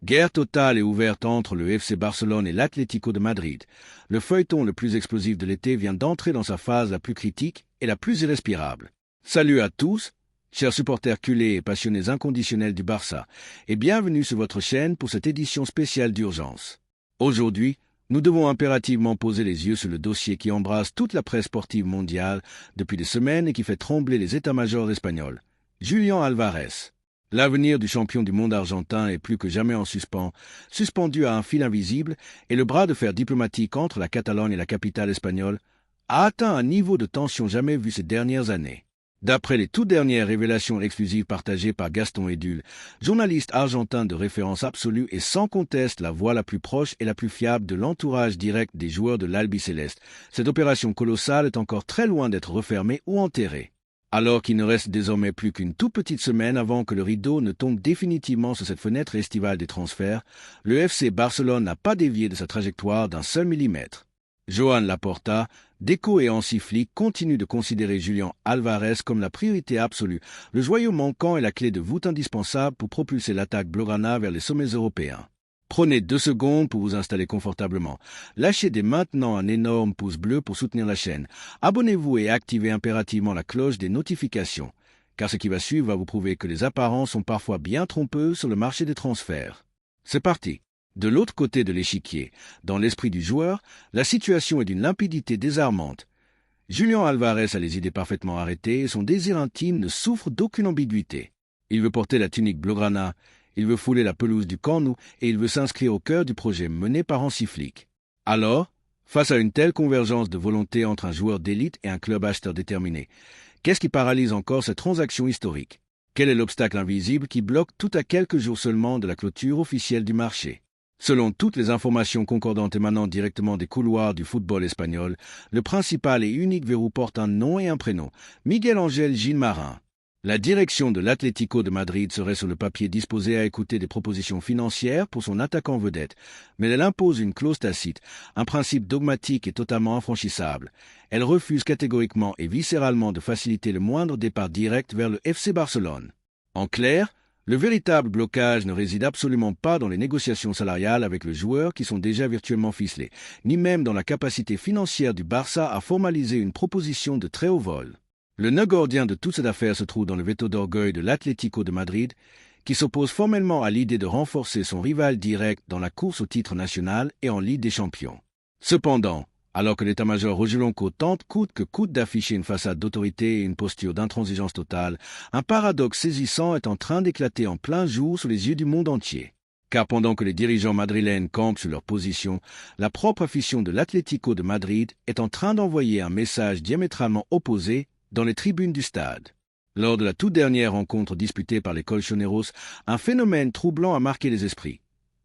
Guerre totale et ouverte entre le FC Barcelone et l'Atlético de Madrid. Le feuilleton le plus explosif de l'été vient d'entrer dans sa phase la plus critique et la plus irrespirable. Salut à tous, chers supporters culés et passionnés inconditionnels du Barça, et bienvenue sur votre chaîne pour cette édition spéciale d'urgence. Aujourd'hui, nous devons impérativement poser les yeux sur le dossier qui embrasse toute la presse sportive mondiale depuis des semaines et qui fait trembler les états-majors espagnols. Julián Álvarez. L'avenir du champion du monde argentin est plus que jamais en suspens, suspendu à un fil invisible, et le bras de fer diplomatique entre la Catalogne et la capitale espagnole a atteint un niveau de tension jamais vu ces dernières années. D'après les toutes dernières révélations exclusives partagées par Gaston Edul, journaliste argentin de référence absolue et sans conteste la voix la plus proche et la plus fiable de l'entourage direct des joueurs de l'Albiceleste, cette opération colossale est encore très loin d'être refermée ou enterrée. Alors qu'il ne reste désormais plus qu'une toute petite semaine avant que le rideau ne tombe définitivement sur cette fenêtre estivale des transferts, le FC Barcelone n'a pas dévié de sa trajectoire d'un seul millimètre. Joan Laporta, Deco et Hansi Flick continuent de considérer Julián Álvarez comme la priorité absolue, le joyau manquant et la clé de voûte indispensable pour propulser l'attaque blaugrana vers les sommets européens. Prenez 2 secondes pour vous installer confortablement. Lâchez dès maintenant un énorme pouce bleu pour soutenir la chaîne. Abonnez-vous et activez impérativement la cloche des notifications, car ce qui va suivre va vous prouver que les apparences sont parfois bien trompeuses sur le marché des transferts. C'est parti. De l'autre côté de l'échiquier, dans l'esprit du joueur, la situation est d'une limpidité désarmante. Julián Álvarez a les idées parfaitement arrêtées et son désir intime ne souffre d'aucune ambiguïté. Il veut porter la tunique blaugrana, il veut fouler la pelouse du Camp Nou et il veut s'inscrire au cœur du projet mené par Hansi Flick. Alors, face à une telle convergence de volonté entre un joueur d'élite et un club acheteur déterminé, qu'est-ce qui paralyse encore cette transaction historique? Quel est l'obstacle invisible qui bloque tout à quelques jours seulement de la clôture officielle du marché? Selon toutes les informations concordantes émanant directement des couloirs du football espagnol, le principal et unique verrou porte un nom et un prénom, Miguel Ángel Gil Marin. La direction de l'Atlético de Madrid serait sur le papier disposée à écouter des propositions financières pour son attaquant vedette, mais elle impose une clause tacite, un principe dogmatique et totalement infranchissable. Elle refuse catégoriquement et viscéralement de faciliter le moindre départ direct vers le FC Barcelone. En clair, le véritable blocage ne réside absolument pas dans les négociations salariales avec le joueur qui sont déjà virtuellement ficelées, ni même dans la capacité financière du Barça à formaliser une proposition de très haut vol. Le nœud gordien de toute cette affaire se trouve dans le veto d'orgueil de l'Atlético de Madrid, qui s'oppose formellement à l'idée de renforcer son rival direct dans la course au titre national et en Ligue des Champions. Cependant, alors que l'état-major Roger Blanco tente coûte que coûte d'afficher une façade d'autorité et une posture d'intransigeance totale, un paradoxe saisissant est en train d'éclater en plein jour sous les yeux du monde entier. Car pendant que les dirigeants madrilènes campent sur leur position, la propre afition de l'Atlético de Madrid est en train d'envoyer un message diamétralement opposé dans les tribunes du stade. Lors de la toute dernière rencontre disputée par les Colchoneros, un phénomène troublant a marqué les esprits.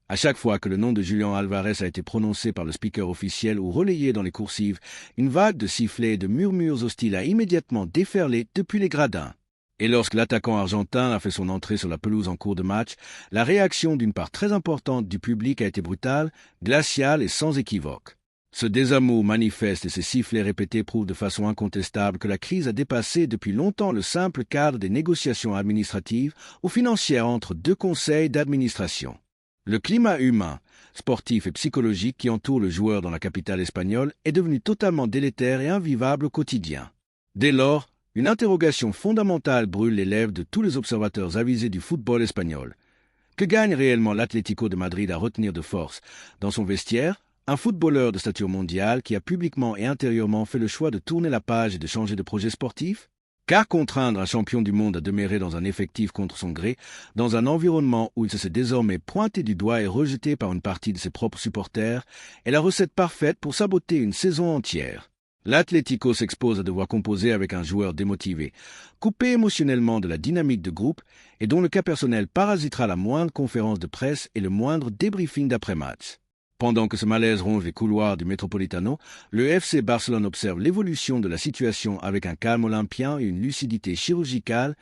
À chaque fois que le nom de Julián Álvarez a été prononcé par le speaker officiel ou relayé dans les coursives, une vague de sifflets et de murmures hostiles a immédiatement déferlé depuis les gradins. Et lorsque l'attaquant argentin a fait son entrée sur la pelouse en cours de match, la réaction d'une part très importante du public a été brutale, glaciale et sans équivoque. Ce désamour manifeste et ces sifflets répétés prouvent de façon incontestable que la crise a dépassé depuis longtemps le simple cadre des négociations administratives ou financières entre deux conseils d'administration. Le climat humain, sportif et psychologique qui entoure le joueur dans la capitale espagnole est devenu totalement délétère et invivable au quotidien. Dès lors, une interrogation fondamentale brûle les lèvres de tous les observateurs avisés du football espagnol. Que gagne réellement l'Atlético de Madrid à retenir de force dans son vestiaire un footballeur de stature mondiale qui a publiquement et intérieurement fait le choix de tourner la page et de changer de projet sportif? Car contraindre un champion du monde à demeurer dans un effectif contre son gré, dans un environnement où il se sait désormais pointé du doigt et rejeté par une partie de ses propres supporters, est la recette parfaite pour saboter une saison entière. L'Atlético s'expose à devoir composer avec un joueur démotivé, coupé émotionnellement de la dynamique de groupe et dont le cas personnel parasitera la moindre conférence de presse et le moindre débriefing d'après-match. Pendant que ce malaise ronge les couloirs du Metropolitano, le FC Barcelone observe l'évolution de la situation avec un calme olympien et une lucidité chirurgicale,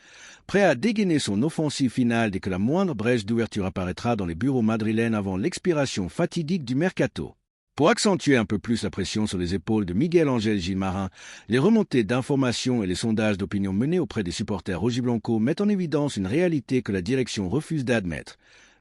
prêt à dégainer son offensive finale dès que la moindre brèche d'ouverture apparaîtra dans les bureaux madrilènes avant l'expiration fatidique du mercato. Pour accentuer un peu plus la pression sur les épaules de Miguel Ángel Gil Marin, les remontées d'informations et les sondages d'opinion menés auprès des supporters rojiblancos mettent en évidence une réalité que la direction refuse d'admettre.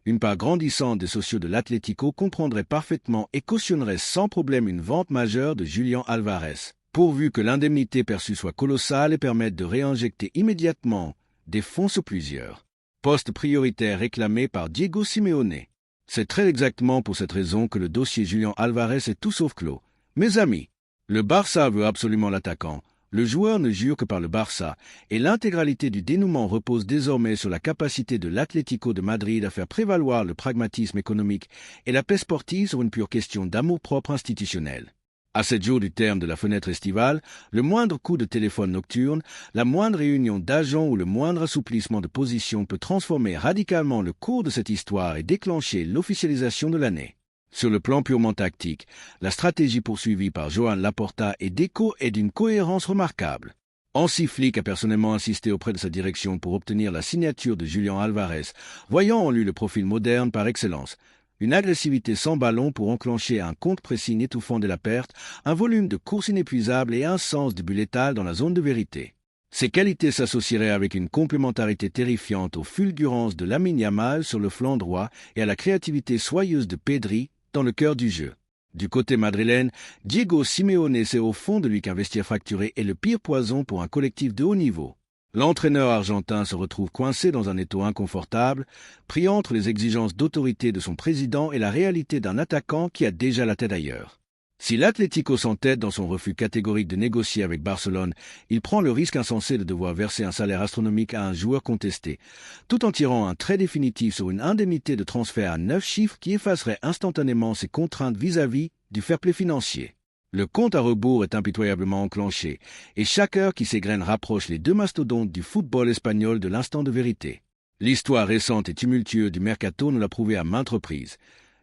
Une part grandissante des sociaux de l'Atlético comprendrait parfaitement et cautionnerait sans problème une vente majeure de Julián Álvarez, pourvu que l'indemnité perçue soit colossale et permette de réinjecter immédiatement des fonds sur plusieurs postes prioritaires réclamés par Diego Simeone. C'est très exactement pour cette raison que le dossier Julián Álvarez est tout sauf clos. Mes amis, le Barça veut absolument l'attaquant. Le joueur ne jure que par le Barça, et l'intégralité du dénouement repose désormais sur la capacité de l'Atlético de Madrid à faire prévaloir le pragmatisme économique et la paix sportive sur une pure question d'amour-propre institutionnel. À 7 jours du terme de la fenêtre estivale, le moindre coup de téléphone nocturne, la moindre réunion d'agents ou le moindre assouplissement de position peut transformer radicalement le cours de cette histoire et déclencher l'officialisation de l'année. Sur le plan purement tactique, la stratégie poursuivie par Joan Laporta et Deco est d'une cohérence remarquable. Hansi Flick a personnellement insisté auprès de sa direction pour obtenir la signature de Julián Álvarez, voyant en lui le profil moderne par excellence. Une agressivité sans ballon pour enclencher un contre-pressing étouffant de la perte, un volume de course inépuisable et un sens de but létal dans la zone de vérité. Ces qualités s'associeraient avec une complémentarité terrifiante aux fulgurances de Lamine Yamal sur le flanc droit et à la créativité soyeuse de Pedri dans le cœur du jeu. Du côté madrilène, Diego Simeone sait au fond de lui qu'un vestiaire fracturé est le pire poison pour un collectif de haut niveau. L'entraîneur argentin se retrouve coincé dans un étau inconfortable, pris entre les exigences d'autorité de son président et la réalité d'un attaquant qui a déjà la tête ailleurs. Si l'Atlético s'entête dans son refus catégorique de négocier avec Barcelone, il prend le risque insensé de devoir verser un salaire astronomique à un joueur contesté, tout en tirant un trait définitif sur une indemnité de transfert à 9 chiffres qui effacerait instantanément ses contraintes vis-à-vis du fair-play financier. Le compte à rebours est impitoyablement enclenché, et chaque heure qui s'égrène rapproche les deux mastodontes du football espagnol de l'instant de vérité. L'histoire récente et tumultueuse du mercato nous l'a prouvé à maintes reprises.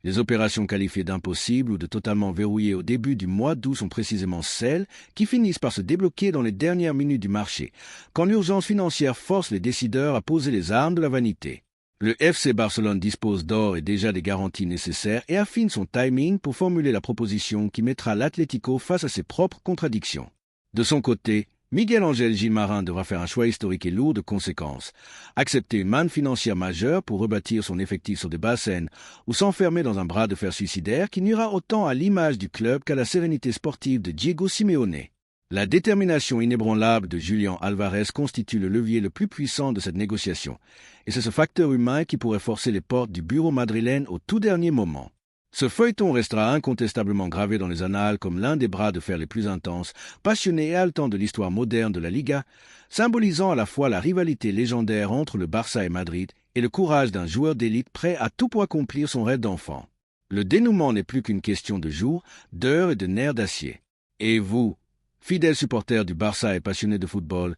Les opérations qualifiées d'impossibles ou de totalement verrouillées au début du mois d'août sont précisément celles qui finissent par se débloquer dans les dernières minutes du marché, quand l'urgence financière force les décideurs à poser les armes de la vanité. Le FC Barcelone dispose d'or et déjà des garanties nécessaires et affine son timing pour formuler la proposition qui mettra l'Atlético face à ses propres contradictions. De son côté, Miguel Ángel Gil devra faire un choix historique et lourd de conséquences. Accepter une manne financière majeure pour rebâtir son effectif sur des bassines ou s'enfermer dans un bras de fer suicidaire qui nuira autant à l'image du club qu'à la sérénité sportive de Diego Simeone. La détermination inébranlable de Julián Álvarez constitue le levier le plus puissant de cette négociation, et c'est ce facteur humain qui pourrait forcer les portes du bureau madrilène au tout dernier moment. Ce feuilleton restera incontestablement gravé dans les annales comme l'un des bras de fer les plus intenses, passionnés et haletants de l'histoire moderne de la Liga, symbolisant à la fois la rivalité légendaire entre le Barça et Madrid et le courage d'un joueur d'élite prêt à tout pour accomplir son rêve d'enfant. Le dénouement n'est plus qu'une question de jours, d'heures et de nerfs d'acier. Et vous, fidèles supporters du Barça et passionnés de football,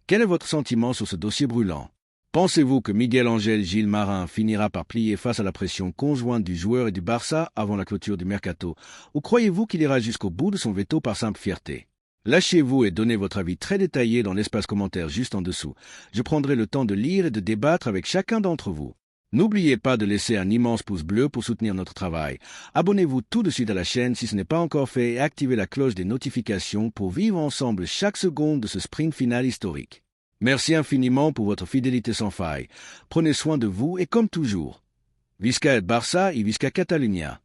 quel est votre sentiment sur ce dossier brûlant? Pensez-vous que Miguel Ángel Gil finira par plier face à la pression conjointe du joueur et du Barça avant la clôture du mercato, ou croyez-vous qu'il ira jusqu'au bout de son veto par simple fierté? Lâchez-vous et donnez votre avis très détaillé dans l'espace commentaire juste en dessous. Je prendrai le temps de lire et de débattre avec chacun d'entre vous. N'oubliez pas de laisser un immense pouce bleu pour soutenir notre travail. Abonnez-vous tout de suite à la chaîne si ce n'est pas encore fait et activez la cloche des notifications pour vivre ensemble chaque seconde de ce sprint final historique. Merci infiniment pour votre fidélité sans faille. Prenez soin de vous et comme toujours, Visca el Barça et Visca Catalunya.